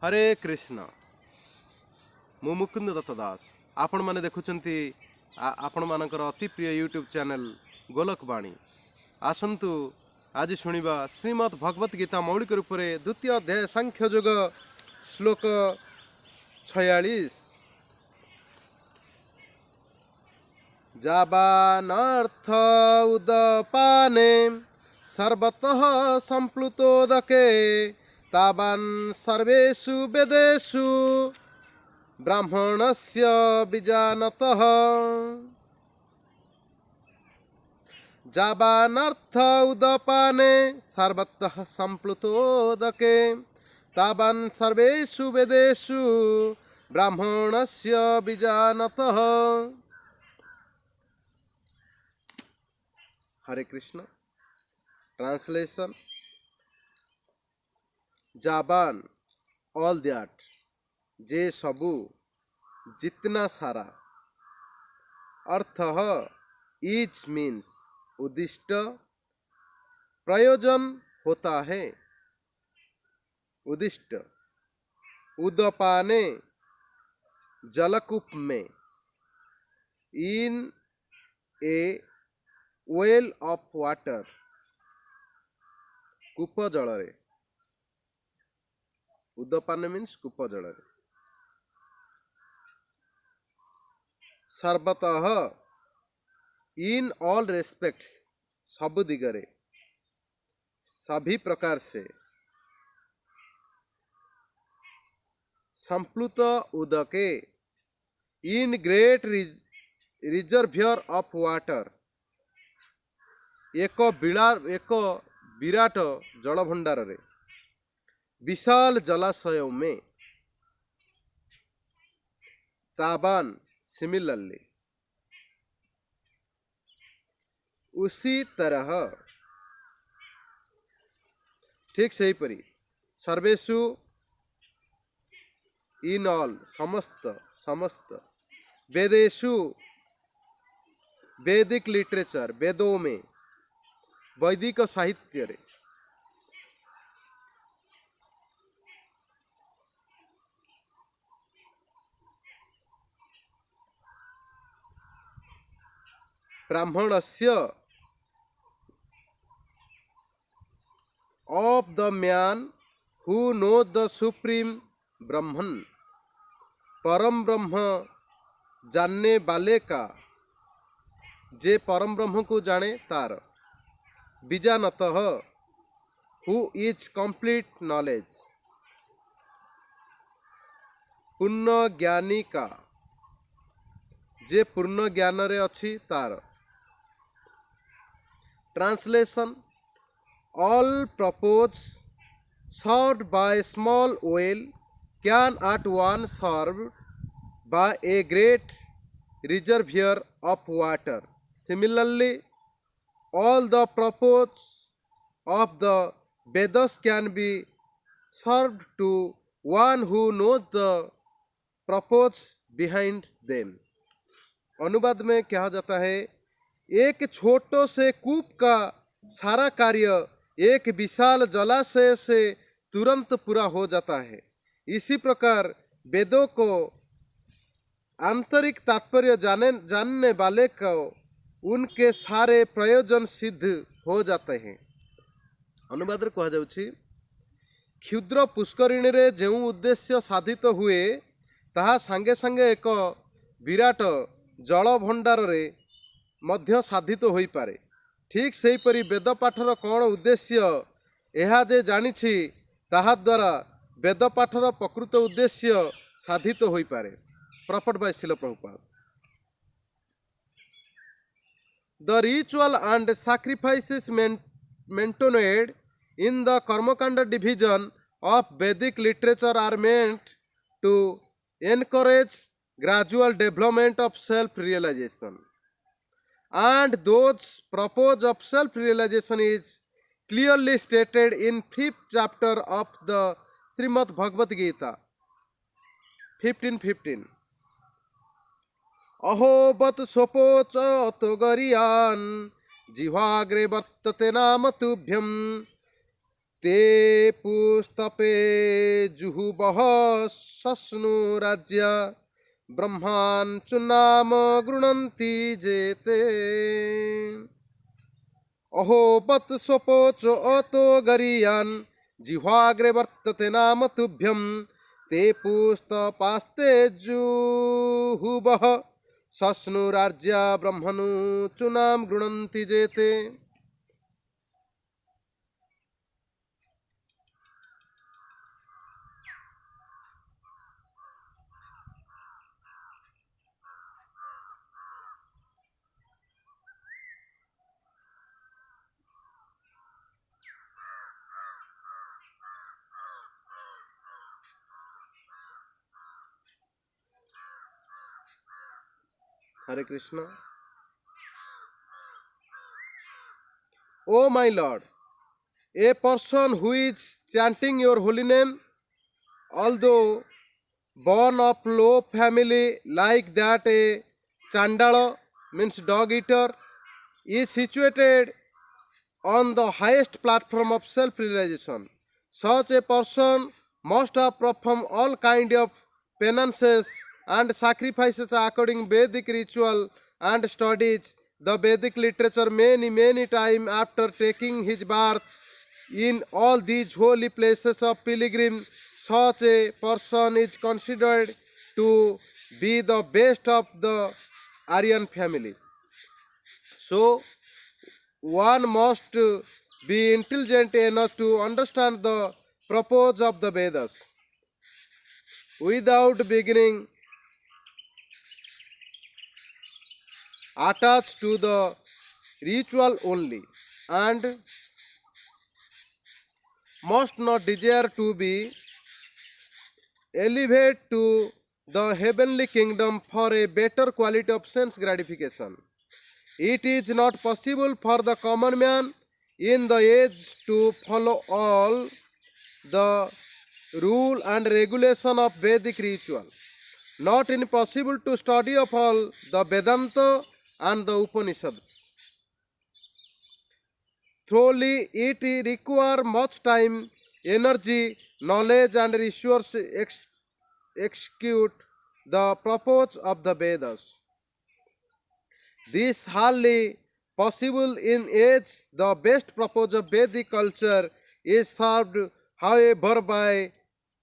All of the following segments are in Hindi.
हरे कृष्ण मु मुकुंद दत्त दास आपण माने देखुचंती आपण मानकर अति प्रिय यूट्यूब चैनल गोलकवाणी आसंतु आज शुणिबा श्रीमद् भगवत गीता मौलिक रूप से द्वितीय अध्याय सांख्य योग श्लोक 46 जाबानर्थ उदपाने सर्वतः संप्लुतोदके तावान् सर्वेषु वेदेषु ब्राह्मणस्य बीजानतः जावानर्थ उदपाने सर्वतः संप्लुतोदके तावान् सर्वेषु वेदेषु ब्राह्मणस्य बीजानतः। हरे कृष्ण। ट्रांसलेशन जाबान ऑल दैट जे सबू जितना सारा अर्थ ईच मीन्स उद्दिष्ट प्रयोजन होता है उद्दिष्ट उदपाने जलकूप में इन ए वेल ऑफ वाटर कूप जल रे उदपान मीन्स कूप जल रे सर्वतः इन ऑल रेस्पेक्ट्स सब दिगरे सभी प्रकार से संप्लुत उदके in great reservoir of water एक विराट जल भंडार रे विशाल जलाशय में तावान सिमिलरली उसी तरह ठीक सही परी सर्वेषु इन ऑल समस्त वेदेषु वैदिक लिटरेचर वेदों में वैदिक साहित्य रे ब्राह्मणस्य of the man who know the supreme Brahman परम ब्रह्म जानने वाले का जे परम ब्रह्म को जाने तार बीजानतः हु इज कंप्लीट नॉलेज पूर्ण ज्ञानी का जे पूर्ण ज्ञान रे अच्छी तार। Translation all purpose served by small well can at once served by a great reservoir of water similarly all the purpose of the Vedas can be served to one who knows the purpose behind them। अनुवाद में कहा जाता है एक छोटो से कूप का सारा कार्य एक विशाल जलाशय से तुरंत पूरा हो जाता है। इसी प्रकार वेदों को आंतरिक तात्पर्य जानने वाले को उनके सारे प्रयोजन सिद्ध हो जाते हैं। अनुवाद रे कहा जाउछि क्षुद्र पुष्करिणी रे जो उद्देश्य साधित हुए ताहा संगे संगे एक विराट जल भंडार रे मध्य साधित होई पारे। ठीक सही परी वेद पाठर कौन उद्देश्य एहा जे जानिछि ताहा द्वारा वेद पाठर प्रकृत उद्देश्य साधित होई पारे। Profit by Srila Prabhupada. The ritual and sacrifices maintained in the Karmakanda division of Vedic literature are meant to encourage gradual development of self-realization. And those purpose of self-realization is clearly stated in 5th chapter of the Srimad Bhagavad Gita 15:15. अहोबत सोपोच तो गरियान जिह्वाग्रे वर्तते नाम तुभ्यम ते पुस्तपे जुहुवः सस्नु राज्य ब्रह्मान् चुनाम गृणन्ति जेते अहो बत स्वपोच अतो गरीयान् जिह्वाग्रे वर्तते नाम तुभ्यं ते पुस्तपास्ते जुहुवः सस्नु राज्य ब्रह्मणु चुनाम गृणन्ति जेते। Hare Krishna. O my Lord, a person who is chanting your holy name, although born of low family like that a Chandala means dog eater, is situated on the highest platform of self-realization. Such a person must have performed all kind of penances and sacrifices according Vedic ritual and studies the Vedic literature many times after taking his birth in all these holy places of pilgrim. Such a person is considered to be the best of the Aryan family. So, one must be intelligent enough to understand the purpose of the Vedas without beginning attached to the ritual only, and must not desire to be elevated to the heavenly kingdom for a better quality of sense gratification. It is not possible for the common man in the age to follow all the rule and regulation of Vedic ritual. Not impossible to study of all the Vedanta and the Upanishads. Thoroughly, it requires much time, energy, knowledge, and resources execute the purpose of the Vedas. This hardly possible in age. The best purpose of Vedic culture is served, however, by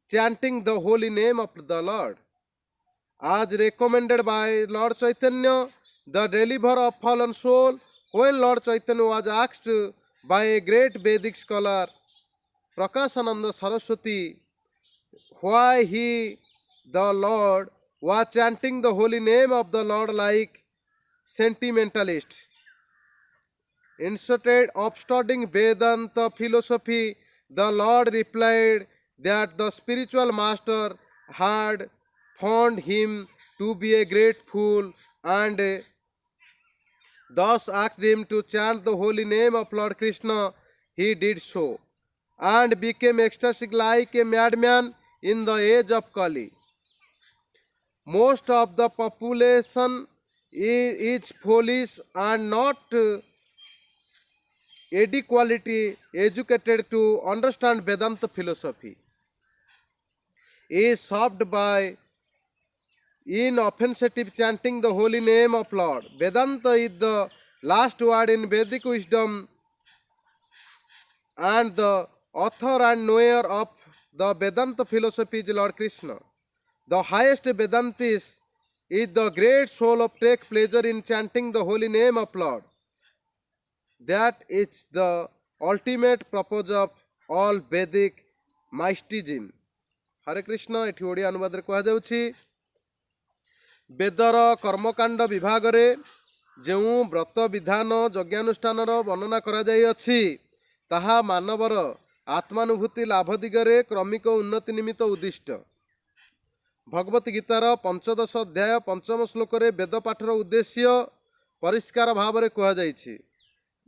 chanting the holy name of the Lord. As recommended by Lord Chaitanya, the deliverer of fallen soul, when Lord Chaitanya was asked by a great Vedic scholar, Prakashananda Saraswati, why he, the Lord, was chanting the holy name of the Lord like sentimentalist. Instead of studying Vedanta philosophy, the Lord replied that the spiritual master had found him to be a great fool and thus asked him to chant the holy name of Lord Krishna. He did so and became ecstatic like a madman in the age of Kali. Most of the population is foolish and not adequately educated to understand Vedanta philosophy. Is served by inoffensive chanting the holy name of Lord. Vedanta is the last word in Vedic wisdom, and the author and knower of the Vedanta philosophy is Lord Krishna. The highest Vedantist is the great soul of take pleasure in chanting the holy name of Lord. That is the ultimate purpose of all Vedic mysticism. हरे कृष्ण एठी ओडिया अनुवाद कह जाउछि वेदर कर्मकांड विभाग रे जेउ व्रत विधान यज्ञानुष्ठान वर्णना करा जाई अछि ताहा मानवर आत्मानुभूति लाभ दिगरे क्रमिक उन्नति निमित्त उद्दिष्ट। भगवत गीतार पंचदश अध्याय पंचम श्लोक रे वेद पाठर उद्देश्य परिष्कार भाव रे कह जाइछि।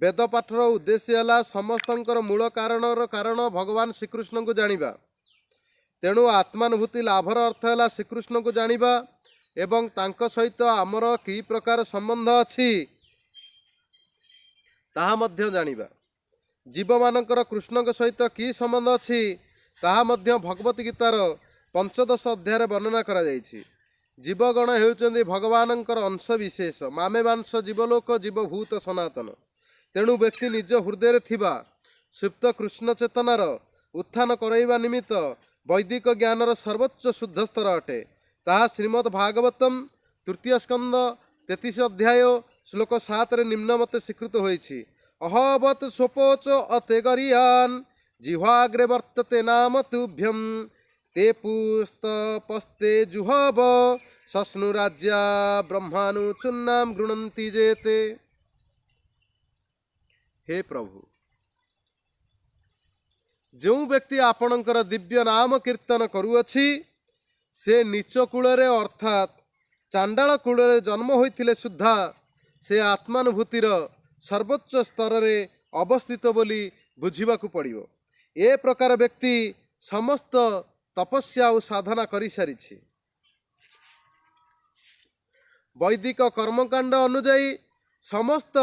वेद पाठर उद्देश्य है समस्तंकर मूल कारण भगवान श्रीकृष्ण को जानिबा। तेणु आत्मानुभूति लाभर अर्थ है श्रीकृष्ण को जानिबा एवं तांको सहित आमर कि प्रकार संबंध अछि ताहा मध्य जानिबा। जीवमानंकर कृष्ण सहित कि संबंध अछि ताहा मध्य भगवत गीतार 15 अध्याय वर्णना करा जायछि। जीवगण हेउचंदी भगवानंकर अंश विशेष, मामे मांस जीवलोक जीवभूत सनातन। तेणु व्यक्ति निज हृदय थिबा सुप्त कृष्ण चेतनार उत्थान कराइबा निमित्त वैदिक ज्ञानर सर्वोच्च शुद्ध स्तर अटे। ताहा श्रीमद् भागवतम तृतीय स्कंद 33 अध्याय श्लोक 7 रे निम्न मते स्वीकृत होइछि। अहवत स्वपोच अते गरियान जिह्वाग्रे वर्तते नाम तुभ्यम ते पुस्तपस्ते जुहव सस्नु राज्या ब्रह्मानु चुन्नाम गृणन्ति जेते। हे प्रभु, जो व्यक्ति आपणकर दिव्य नाम कीर्तन करुअछि से नीच कूलरे अर्थात चांडाल कूलरे जन्म होइथिले सुद्धा से आत्मानुभूतिर सर्वोच्च स्तर रे अवस्थित बोली बुझिबाकू पड़िबो। ए प्रकार व्यक्ति समस्त तपस्या और साधना करि सारिछि। वैदिक कर्मकांड अनुଯାयी समस्त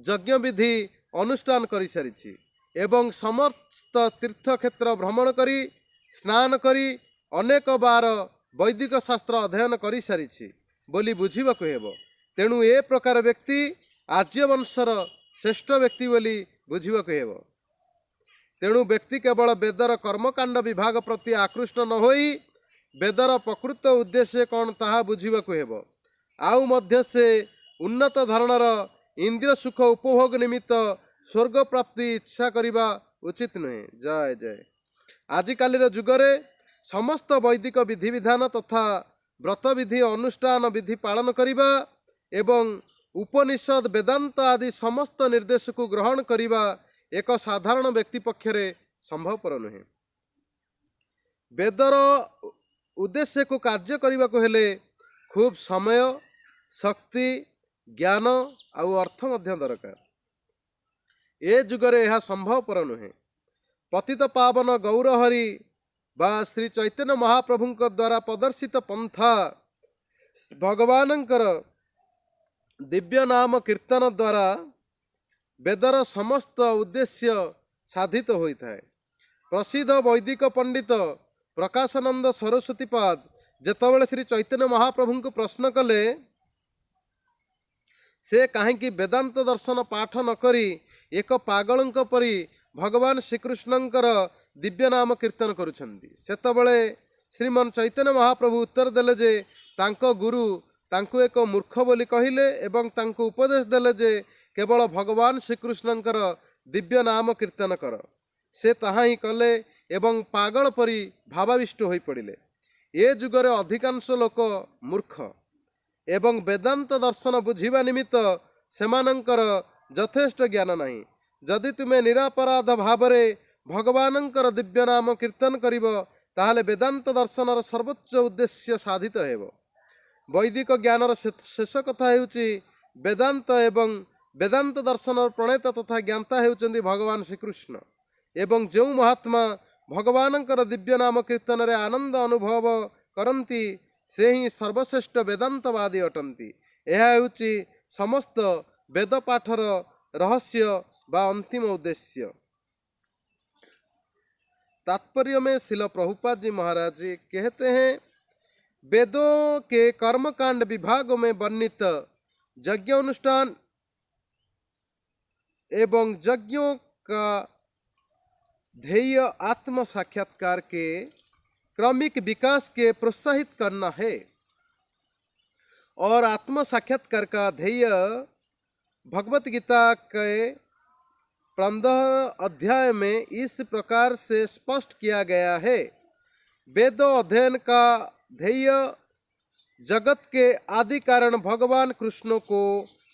यज्ञ विधि अनुष्ठान करि सारिछि एवं समस्त तीर्थ क्षेत्र भ्रमण करी स्नान करी अनेक बार वैदिक शास्त्र अध्ययन करि सारिछि बोली बुझिबाकू हेबो। तेणु ए प्रकार व्यक्ति आर्यवंशर श्रेष्ठ व्यक्ति बोली बुझिबाकू हेबो। तेणु व्यक्ति केवल वेदर कर्मकांड विभाग प्रति आकृष्ट न होई वेदर प्रकृत उद्देश्य कौन ताहा बुझिबाकू हेबो। आउ मध्य से उन्नत धरणर इंद्रिय सुख उपभोग निमित्त स्वर्ग प्राप्ति इच्छा करिबा उचित नुहे। जय जय। आजिकालीर जुगरे समस्त वैदिक विधि विधान तथा व्रत विधि अनुष्ठान विधि पालन करिबा एवं उपनिषद वेदांत आदि समस्त निर्देश को ग्रहण करिबा एक साधारण व्यक्ति पक्षरे संभवपर नुहे। वेदर उद्देश्य को कार्य करने को हेले खूब समय शक्ति ज्ञान आउ अर्थ मध्य दरकार। ए जुगरे यह संभवपर नुहे। पतित पावन गौरहरि बा श्री चैतन्य महाप्रभुंक द्वारा प्रदर्शित पंथा भगवानंकर दिव्य नाम कीर्तन द्वारा वेदर समस्त उद्देश्य साधित होता है। प्रसिद्ध वैदिक पंडित प्रकाशानंद सरस्वतीपाद जेतबेले श्री चैतन्य महाप्रभु को प्रश्न कले से कहीं वेदांत दर्शन पाठ न करी एक पागलंक परी भगवान श्रीकृष्णंकर दिव्य नाम कीर्तन करुछंती। सेतबेले श्रीमन चैतन्य महाप्रभु उत्तर देले जे तांको गुरु तांको एक मूर्ख बोली कहिले एवं तांको उपदेश देले जे केवल भगवान श्रीकृष्णंकर दिव्य नाम कीर्तन कर। से ताहा ही कले एवं पागल परी भावाविष्ट होई पड़िले। ए जुगरे अधिकांश लोक मूर्ख एवं वेदांत दर्शन बुझिबा निमित्त सेमानंकर यथेष्ट ज्ञान नहीं। जदि तुमे निरापराध भावरे भगवानंकर दिव्य नाम कीर्तन करिबो ताहले वेदांत दर्शनर सर्वोच्च उद्देश्य साधित हेबो। वैदिक ज्ञानर शेष कथा हेउची वेदांत एवं वेदांत दर्शनर प्रणेता तथा ज्ञाता हेउचंदी भगवान श्रीकृष्ण एवं जो महात्मा भगवानंकर दिव्य नाम कीर्तन रे आनंद अनुभव करंती से ही सर्वश्रेष्ठ वेदांतवादी अटंती। यह हेउची समस्त वेद पाठर रहस्य बा अंतिम उद्देश्य। तात्पर्य में शिल प्रभुपाद जी महाराज जी कहते हैं, वेदों के कर्मकांड विभाग में वर्णित यज्ञ अनुष्ठान एवं यज्ञों का ध्येय आत्म साक्षात्कार के क्रमिक विकास के प्रोत्साहित करना है और आत्म साक्षात्कार का ध्येय भगवत गीता के 15 अध्याय में इस प्रकार से स्पष्ट किया गया है। वेद अध्ययन का ध्येय जगत के आदि कारण भगवान कृष्ण को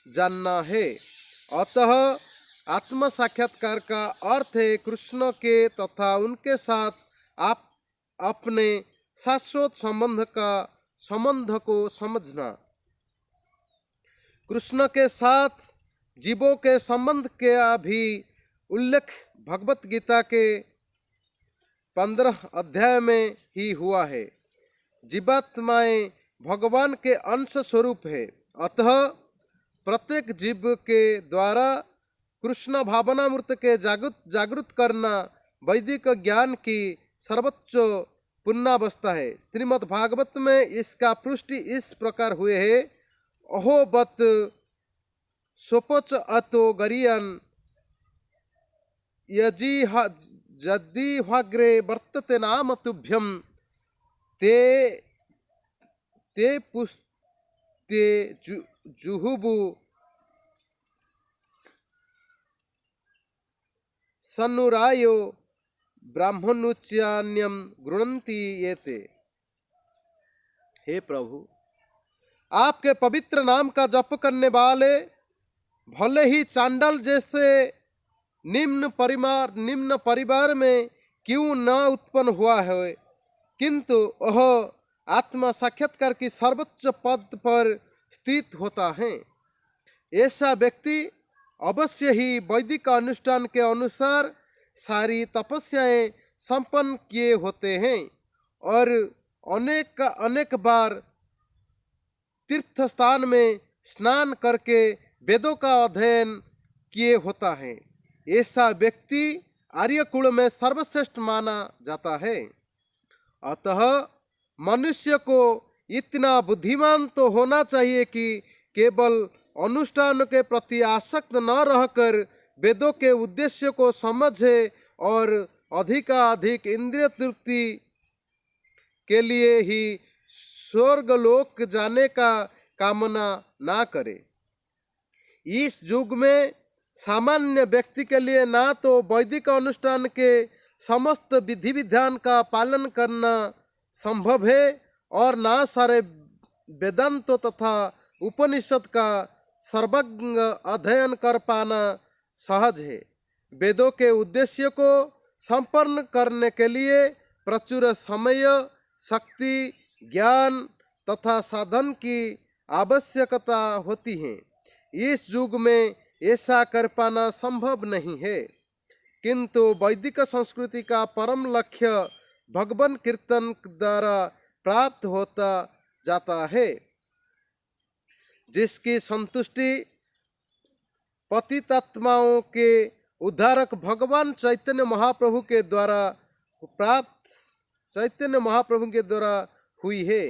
जानना है। अतः आत्म साक्षात्कार का अर्थ है कृष्ण के तथा उनके साथ आप अपने शाश्वत संबंध को समझना। कृष्ण के साथ जीवों के संबंध का भी उल्लेख भगवत गीता के 15 अध्याय में ही हुआ है। जीवात्माएं भगवान के अंश स्वरूप है। अतः प्रत्येक जीव के द्वारा कृष्ण भावनामृत के जागृत करना वैदिक ज्ञान की सर्वोच्च पुण्यावस्था है। श्रीमद् भागवत में इसका पुष्टि इस प्रकार हुए है। अहोबत सोपच अतो गरियन यदि भाग्रे वर्तते नाम तुभ्यम ते ते पुस्ते जुहुबु सन्नुरायो ब्राह्मणोच्चान्यम गृणंती येते। हे प्रभु, आपके पवित्र नाम का जप करने वाले भले ही चांडाल जैसे निम्न परिवार में क्यों न उत्पन्न हुआ है, किंतु वह आत्मा साक्षात्कार की सर्वोच्च पद पर स्थित होता है। ऐसा व्यक्ति अवश्य ही वैदिक अनुष्ठान के अनुसार सारी तपस्याएं संपन्न किए होते हैं और अनेक बार तीर्थ स्थान में स्नान करके वेदों का अध्ययन किए होता है। ऐसा व्यक्ति आर्य कुल में सर्वश्रेष्ठ माना जाता है। अतः मनुष्य को इतना बुद्धिमान तो होना चाहिए कि केवल अनुष्ठान के प्रति आसक्त न रहकर वेदों के उद्देश्य को समझे और अधिकाधिक इंद्रिय तृप्ति के लिए ही स्वर्गलोक जाने का कामना ना करे। इस युग में सामान्य व्यक्ति के लिए ना तो वैदिक अनुष्ठान के समस्त विधि विधान का पालन करना संभव है और ना सारे वेदांतों तथा उपनिषद का सर्वज्ञ अध्ययन कर पाना सहज है। वेदों के उद्देश्य को संपन्न करने के लिए प्रचुर समय, शक्ति, ज्ञान तथा साधन की आवश्यकता होती है। इस युग में ऐसा कर पाना संभव नहीं है, किंतु वैदिक संस्कृति का परम लक्ष्य भगवान कीर्तन द्वारा प्राप्त होता जाता है, जिसकी संतुष्टि पतितात्माओं के उद्धारक भगवान चैतन्य महाप्रभु के द्वारा हुई है।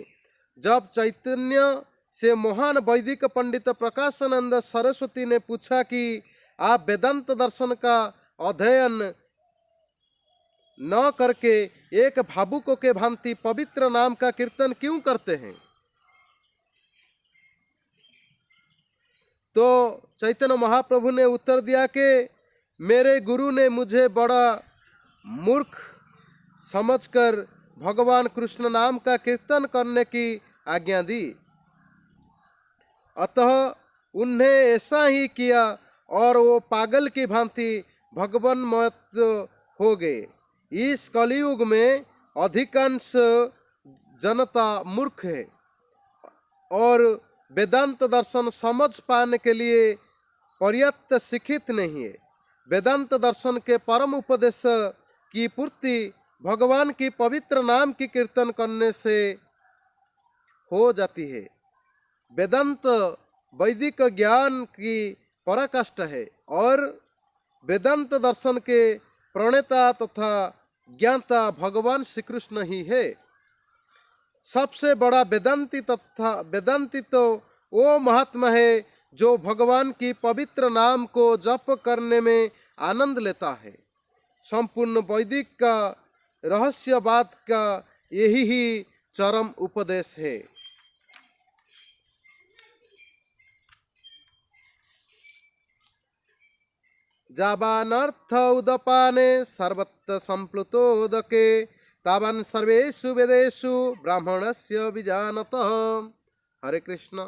जब चैतन्य से महान वैदिक पंडित प्रकाशानंद सरस्वती ने पूछा कि आप वेदांत दर्शन का अध्ययन न करके एक भावुकों के भांति पवित्र नाम का कीर्तन क्यों करते हैं, तो चैतन्य महाप्रभु ने उत्तर दिया कि मेरे गुरु ने मुझे बड़ा मूर्ख समझकर भगवान कृष्ण नाम का कीर्तन करने की आज्ञा दी। अतः उन्हें ऐसा ही किया और वो पागल की भांति भगवान मत हो गए। इस कलयुग में अधिकांश जनता मूर्ख है और वेदांत दर्शन समझ पाने के लिए पर्याप्त शिक्षित नहीं है। वेदांत दर्शन के परम उपदेश की पूर्ति भगवान की पवित्र नाम की कीर्तन करने से हो जाती है। वेदांत वैदिक ज्ञान की पराकाष्ठा है और वेदांत दर्शन के प्रणेता तथा ज्ञाता भगवान श्री कृष्ण ही है। सबसे बड़ा वेदांती तो वो महात्मा है जो भगवान की पवित्र नाम को जप करने में आनंद लेता है। संपूर्ण वैदिक का रहस्यवाद का यही ही चरम उपदेश है। जावानर्थ उदपाने सर्वत्र संप्लुतोदके तावान सर्वेषु वेदेषु ब्राह्मणस्य विजानतः। हरे Krishna.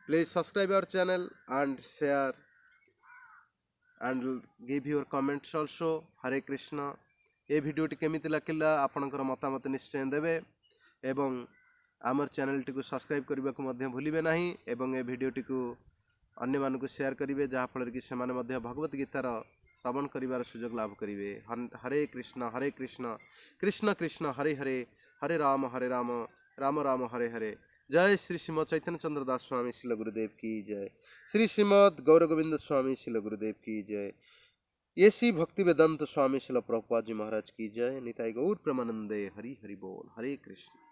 Please subscribe our channel and share and give your comments also. हरे कृष्ण। ये भिडियोटी केमिति लागिला आपनकर मतामत निश्चय देवे एवं आमर चैनल टी को सब्सक्राइब करने को मध्य भूलिबे नहीं एवं ए भिडियोटी को अन्य मानक शेयर करिवे जहाँ फल कि से भगवत गीतार श्रवण करिवार सुजोग लाभ करिवे। हरे कृष्ण कृष्ण कृष्ण हरे हरे हरे राम राम राम हरे हरे जय श्री श्रीमद चैतन्य चंद्र दास स्वामी शिल गुरुदेव की जय। श्री श्रीमद गौर गोविंद स्वामी शिल गुरुदेव की जय। येसी भक्ति वेदांत स्वामी शिल प्रभुपाद जी महाराज की जय। निताई गौर प्रेमानंदे। हरि हरि बोल। हरे कृष्ण।